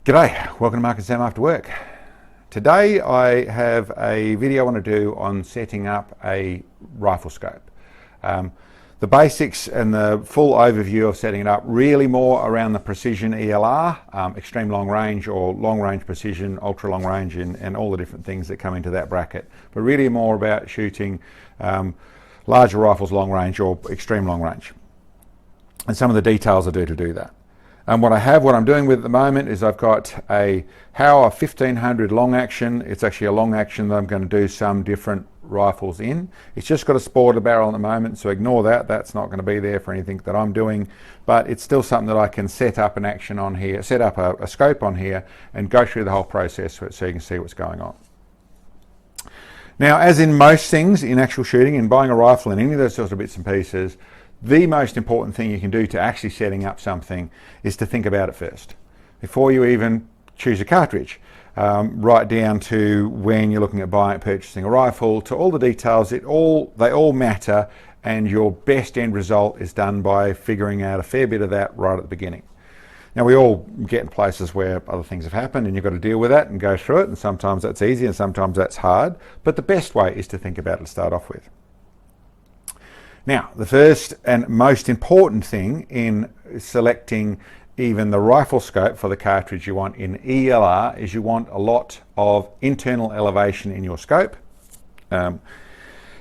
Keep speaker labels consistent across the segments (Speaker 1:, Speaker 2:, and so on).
Speaker 1: G'day, welcome to Mark and Sam After Work. Today I have a video I want to do on setting up a rifle scope. The basics and the full overview of setting it up, really more around the precision ELR, extreme long range or long range precision, ultra long range, and all the different things that come into that bracket. But really more about shooting larger rifles long range or extreme long range. And some of the details I do to do that. And what I'm doing with at the moment is I've got a Hauer 1500 long action. It's actually a long action that I'm going to do some different rifles in. It's just got a sported barrel at the moment, so ignore that. That's not going to be there for anything that I'm doing, but it's still something that I can set up an action on here, set up a scope on here and go through the whole process so you can see what's going on. Now, as in most things in actual shooting and buying a rifle and any of those sorts of bits and pieces, the most important thing you can do to actually setting up something is to think about it first. Before you even choose a cartridge, right down to when you're looking at purchasing a rifle, to all the details, they all matter, and your best end result is done by figuring out a fair bit of that right at the beginning. Now, we all get in places where other things have happened and you've got to deal with that and go through it, and sometimes that's easy and sometimes that's hard, but the best way is to think about it to start off with. Now, the first and most important thing in selecting even the rifle scope for the cartridge you want in ELR is you want a lot of internal elevation in your scope, and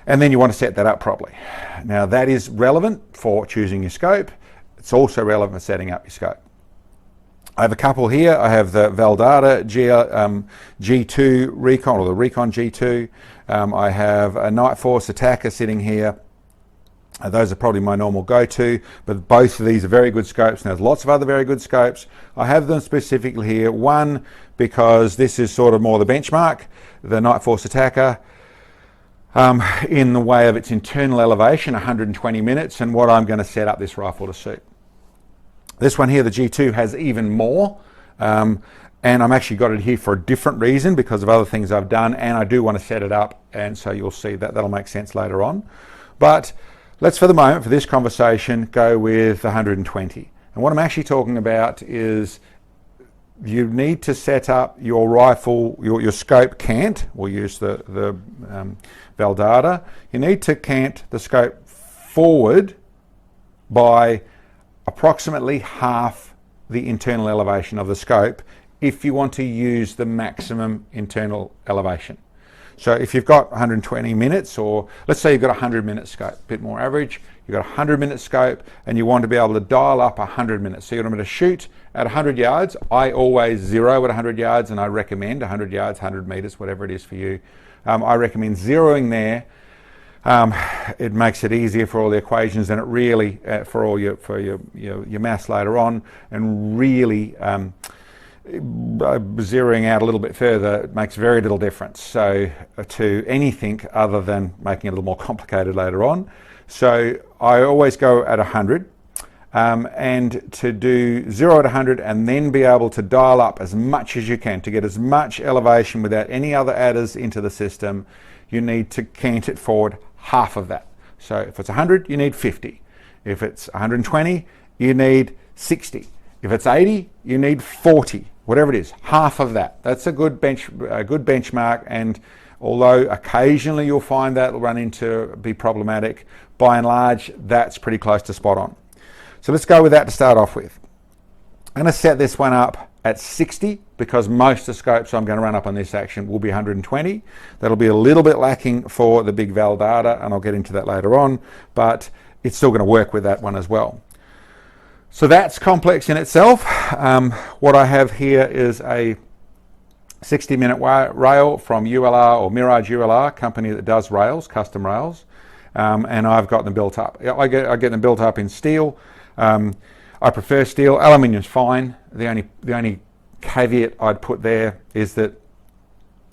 Speaker 1: then you want to set that up properly. Now, that is relevant for choosing your scope. It's also relevant for setting up your scope. I have a couple here. I have the Valdata G2 Recon, or the Recon G2. I have a Night Force Attacker sitting here. Those are probably my normal go-to, but both of these are very good scopes, and there's lots of other very good scopes. I have them specifically here, one, because this is sort of more the benchmark, the Night Force Attacker, in the way of its internal elevation, 120 minutes, and what I'm going to set up this rifle to suit. This one here, the G2, has even more, and I'm actually got it here for a different reason because of other things I've done, and I do want to set it up, and so you'll see that that'll make sense later on. But let's, for the moment, for this conversation, go with 120. And what I'm actually talking about is you need to set up your rifle, your scope cant. We'll use the Valdata. You need to cant the scope forward by approximately half the internal elevation of the scope if you want to use the maximum internal elevation. So if you've got 120 minutes, or let's say you've got a 100-minute scope, a bit more average, you've got a 100-minute scope and you want to be able to dial up 100 minutes. So you're going to shoot at 100 yards. I always zero at 100 yards, and I recommend 100 yards, 100 meters, whatever it is for you. I recommend zeroing there. It makes it easier for all the equations, and it really, for your maths later on, and really zeroing out a little bit further, it makes very little difference to anything other than making it a little more complicated later on. So I always go at 100, and to do 0 at 100 and then be able to dial up as much as you can to get as much elevation without any other adders into the system, you need to cant it forward half of that. So if it's 100, you need 50. If it's 120, you need 60. If it's 80, you need 40. Whatever it is, half of that. That's a good benchmark, and although occasionally you'll find that will run into be problematic, by and large, that's pretty close to spot on. So let's go with that to start off with. I'm going to set this one up at 60 because most of the scopes I'm going to run up on this action will be 120. That'll be a little bit lacking for the big Valdata, and I'll get into that later on, but it's still going to work with that one as well. So that's complex in itself. What I have here is a 60-minute rail from ULR, or Mirage ULR, company that does rails, custom rails, and I've got them built up. I get them built up in steel. I prefer steel. Aluminium's fine. The only caveat I'd put there is that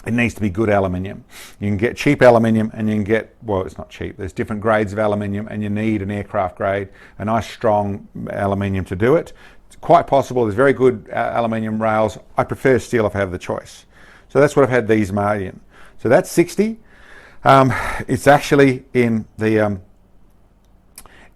Speaker 1: it needs to be good aluminium. You can get cheap aluminium, and you can get, well, it's not cheap. There's different grades of aluminium, and you need an aircraft grade, a nice strong aluminium to do it. It's quite possible. There's very good aluminium rails. I prefer steel if I have the choice. So that's what I've had these made in. So that's 60. It's actually in the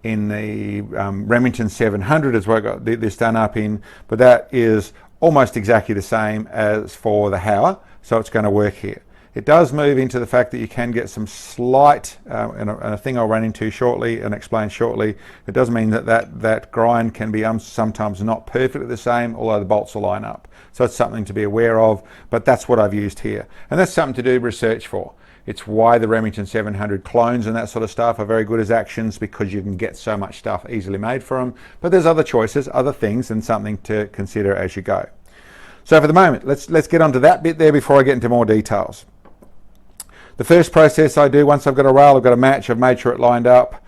Speaker 1: Remington 700 is where I got this done up in, but that is almost exactly the same as for the Hauer, so it's going to work here. It does move into the fact that you can get some slight, and a thing I'll run into shortly and explain shortly, it does mean that grind can be sometimes not perfectly the same, although the bolts will line up. So it's something to be aware of, but that's what I've used here. And that's something to do research for. It's why the Remington 700 clones and that sort of stuff are very good as actions, because you can get so much stuff easily made for them. But there's other choices, other things, and something to consider as you go. So for the moment, let's get onto that bit there before I get into more details. The first process I do, once I've got a rail, I've got a match, I've made sure it lined up.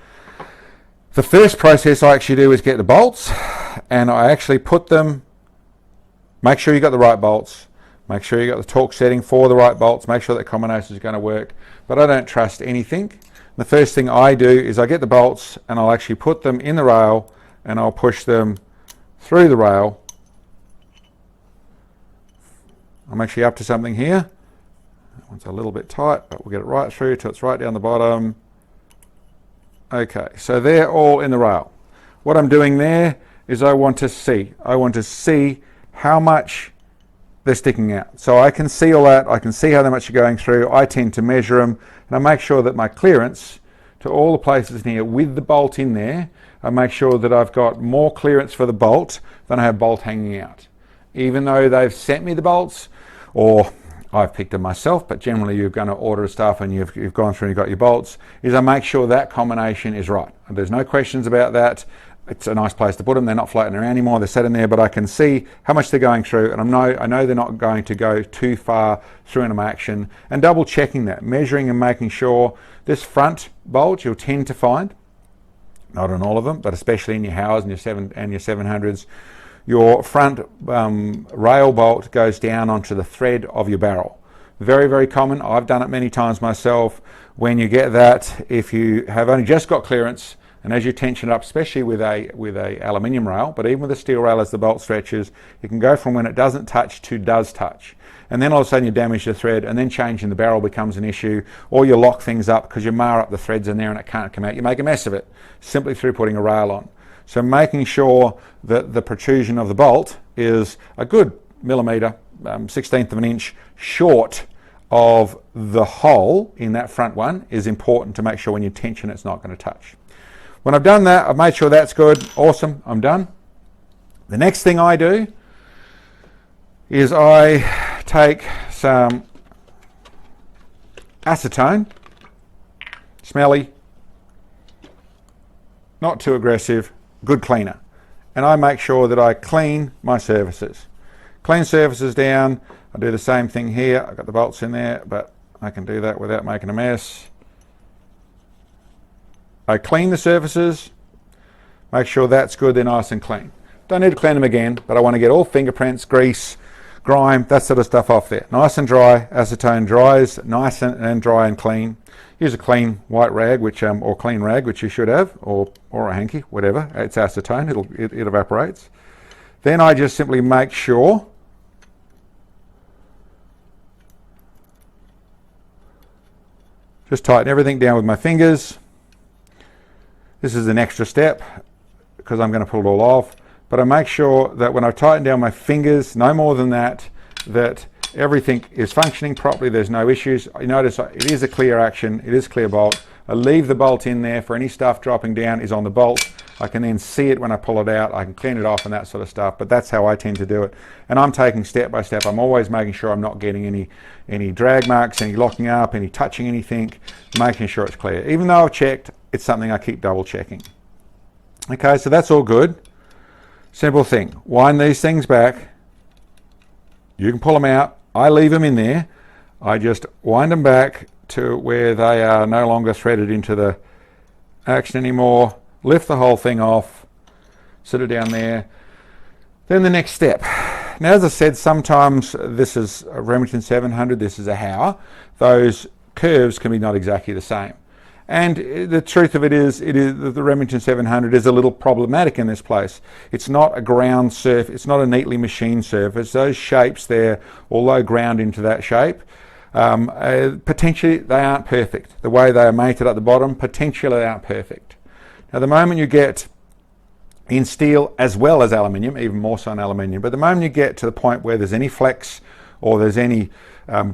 Speaker 1: The first process I actually do is get the bolts, and I actually put them, make sure you got the right bolts, make sure you got the torque setting for the right bolts, make sure that combination is going to work. But I don't trust anything. The first thing I do is I get the bolts and I'll actually put them in the rail and I'll push them through the rail. I'm actually up to something here. That one's a little bit tight, but we'll get it right through till it's right down the bottom. Okay, so they're all in the rail. What I'm doing there is I want to see how much they're sticking out. So I can see all that, I can see how much are going through, I tend to measure them, and I make sure that my clearance to all the places in here with the bolt in there, I make sure that I've got more clearance for the bolt than I have bolt hanging out. Even though they've sent me the bolts, or I've picked them myself, but generally you're going to order stuff and you've gone through and you've got your bolts, is I make sure that combination is right. And there's no questions about that. It's a nice place to put them. They're not floating around anymore. They're set in there, but I can see how much they're going through, and I know they're not going to go too far through an action, and double checking that, measuring and making sure this front bolt you'll tend to find, not on all of them, but especially in your Hauers and your 700s, your front rail bolt goes down onto the thread of your barrel. Very, very common. I've done it many times myself. When you get that, if you have only just got clearance, and as you tension it up, especially with a aluminium rail, but even with a steel rail as the bolt stretches, you can go from when it doesn't touch to does touch. And then all of a sudden you damage the thread, and then changing the barrel becomes an issue, or you lock things up because you mar up the threads in there and it can't come out. You make a mess of it simply through putting a rail on. So making sure that the protrusion of the bolt is a good millimetre, 16th of an inch short of the hole in that front one is important to make sure when you tension it's not going to touch. When I've done that, I've made sure that's good. Awesome, I'm done. The next thing I do is I take some acetone, smelly, not too aggressive, good cleaner. And I make sure that I clean my surfaces. Clean surfaces down. I do the same thing here. I've got the bolts in there, but I can do that without making a mess. I clean the surfaces, make sure that's good, they're nice and clean. Don't need to clean them again, but I want to get all fingerprints, grease, grime, that sort of stuff off there. Nice and dry. Acetone dries nice and dry and clean. Use a clean white rag, or clean rag, which you should have, or a hanky, whatever. It's acetone, it evaporates. Then I just simply make sure just tighten everything down with my fingers. This is an extra step because I'm going to pull it all off, but I make sure that when I tighten down my fingers, no more than that, that everything is functioning properly, there's no issues. You notice it is a clear action, it is clear bolt. I leave the bolt in there for any stuff dropping down is on the bolt. I can then see it when I pull it out, I can clean it off and that sort of stuff, but that's how I tend to do it. And I'm taking step by step. I'm always making sure I'm not getting any drag marks, any locking up, any touching anything, making sure it's clear. Even though I've checked, it's something I keep double checking. Okay, so that's all good. Simple thing, wind these things back. You can pull them out. I leave them in there. I just wind them back to where they are no longer threaded into the action anymore. Lift the whole thing off, sit it down there. Then the next step. Now, as I said, sometimes this is a Remington 700, this is a Hauer. Those curves can be not exactly the same. And the truth of it is the Remington 700 is a little problematic in this place. It's not a ground surface, it's not a neatly machined surface. Those shapes there, although ground into that shape, potentially they aren't perfect. The way they are mated at the bottom, potentially they aren't perfect. Now the moment you get in steel as well as aluminium, even more so in aluminium. But the moment you get to the point where there's any flex or there's any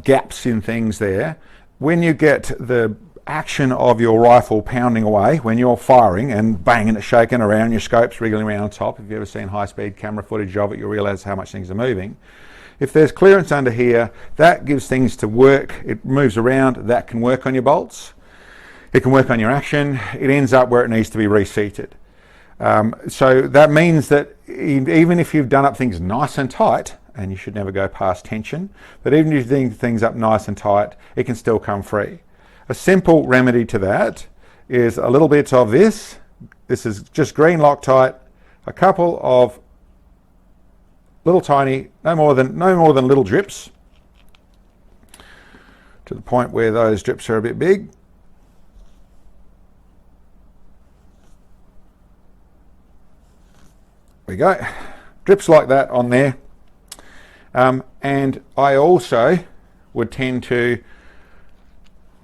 Speaker 1: gaps in things there, when you get the action of your rifle pounding away, when you're firing and banging it, shaking around, your scope's wriggling around on top, if you've ever seen high-speed camera footage of it, you'll realise how much things are moving. If there's clearance under here, that gives things to work. It moves around. That can work on your bolts. It can work on your action. It ends up where it needs to be reseated. So that means that even if you've done up things nice and tight, and you should never go past tension, but even if you do things up nice and tight, it can still come free. A simple remedy to that is a little bit of this. This is just green Loctite, a couple of little tiny, no more than little drips, to the point where those drips are a bit big. There we go. Drips like that on there. And I also would tend to,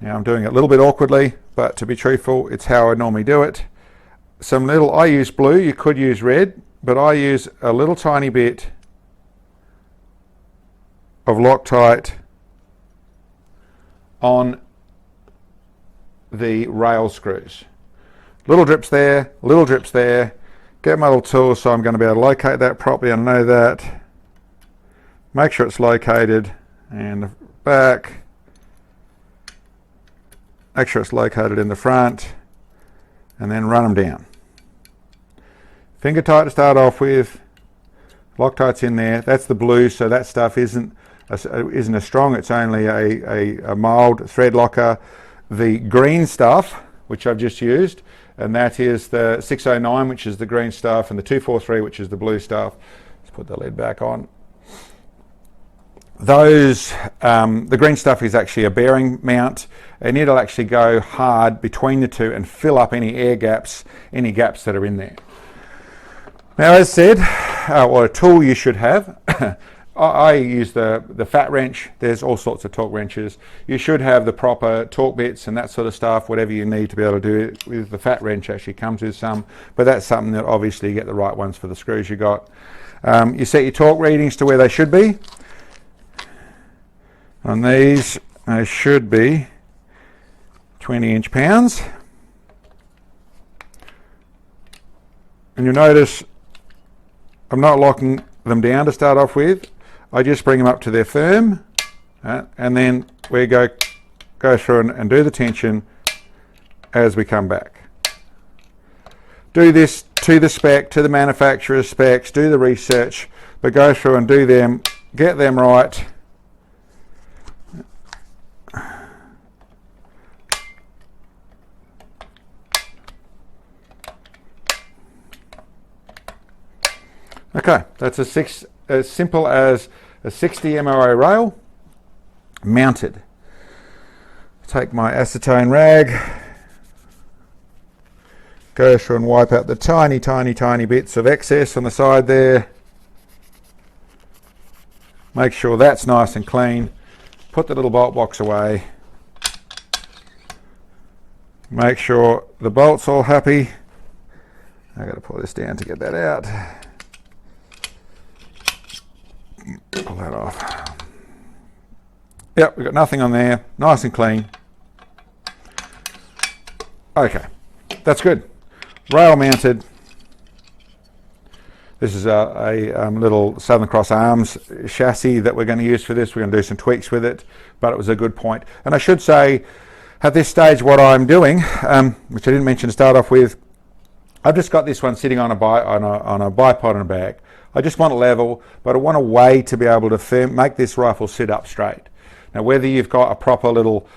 Speaker 1: now I'm doing it a little bit awkwardly, but to be truthful, it's how I normally do it. I use blue, you could use red, but I use a little tiny bit of Loctite on the rail screws. Little drips there, little drips there. Get my little tool so I'm going to be able to locate that properly. I know that. Make sure it's located, and the back. Make sure it's located in the front, and then run them down. Finger tight to start off with. Loctite's in there. That's the blue, so that stuff isn't as strong. It's only a mild thread locker. The green stuff, which I've just used, and that is the 609, which is the green stuff, and the 243, which is the blue stuff. Let's put the lid back on. Those, the green stuff is actually a bearing mount, and it'll actually go hard between the two and fill up any air gaps, any gaps that are in there. Now, as said, or a tool you should have, I use the fat wrench. There's all sorts of torque wrenches. You should have the proper torque bits and that sort of stuff, whatever you need to be able to do it with. The fat wrench actually comes with some, but that's something that obviously you get the right ones for the screws you got. You set your torque readings to where they should be. On these, they should be 20 inch-pounds. And you'll notice I'm not locking them down to start off with. I just bring them up to their firm, and then we go through and do the tension as we come back. Do this to the spec, to the manufacturer's specs, do the research, but go through and do them, get them right. Okay, that's as simple as a 60 MOA rail mounted. Take my acetone rag, go through and wipe out the tiny bits of excess on the side there. Make sure that's nice and clean. Put the little bolt box away. Make sure the bolt's all happy. I've got to pull this down to get that out. Pull that off. Yep, we've got nothing on there. Nice and clean. Okay, that's good. Rail mounted. This is a little Southern Cross Arms chassis that we're going to use for this. We're going to do some tweaks with it, but it was a good point. And I should say, at this stage, what I'm doing, which I didn't mention to start off with, I've just got this one sitting on a bipod in a bag. I just want it level, but I want a way to be able to make this rifle sit up straight. Now, whether you've got a proper little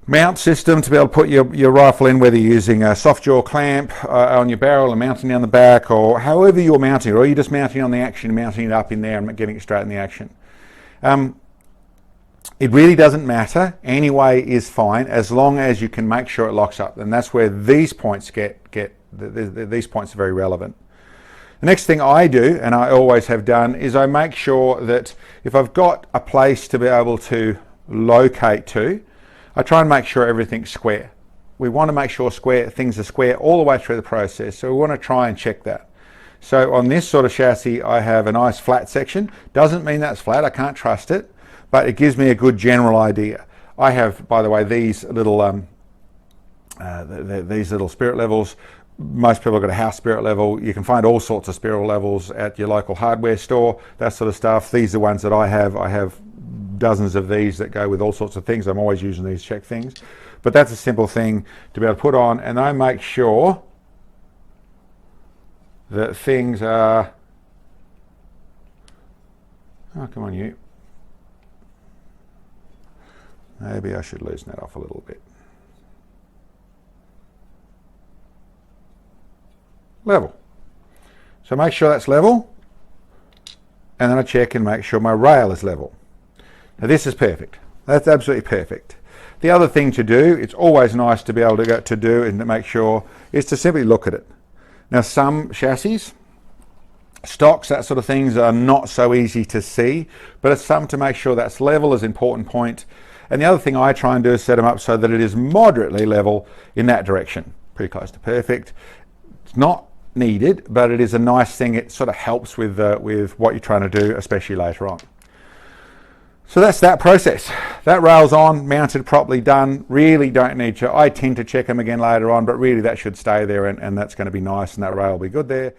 Speaker 1: mount system to be able to put your rifle in, whether you're using a soft jaw clamp on your barrel and mounting down the back, or however you're mounting it, or you're just mounting on the action, mounting it up in there and getting it straight in the action. It really doesn't matter. Any way is fine as long as you can make sure it locks up. And that's where these points these points are very relevant. The next thing I do, and I always have done, is I make sure that if I've got a place to be able to locate to, I try and make sure everything's square. We want to make sure things are square all the way through the process, so we want to try and check that. So on this sort of chassis, I have a nice flat section. Doesn't mean that's flat, I can't trust it, but it gives me a good general idea. I have, by the way, these little spirit levels. Most people have got a house spirit level. You can find all sorts of spirit levels at your local hardware store, that sort of stuff. These are ones that I have. I have dozens of these that go with all sorts of things. I'm always using these to check things. But that's a simple thing to be able to put on, and I make sure that things are... Oh, come on, you. Maybe I should loosen that off a little bit. Level. So make sure that's level, and then I check and make sure my rail is level. Now this is perfect. That's absolutely perfect. The other thing to do, it's always nice to be able to do and to make sure, is to simply look at it. Now some chassis, stocks, that sort of things are not so easy to see, but it's some to make sure that's level is an important point. And the other thing I try and do is set them up so that it is moderately level in that direction. Pretty close to perfect. It's not needed, but it is a nice thing. It sort of helps with what you're trying to do, especially later on. So that's that process. That rail's on, mounted properly, done. Really don't need to. I tend to check them again later on, but really that should stay there, and that's going to be nice, and that rail will be good there.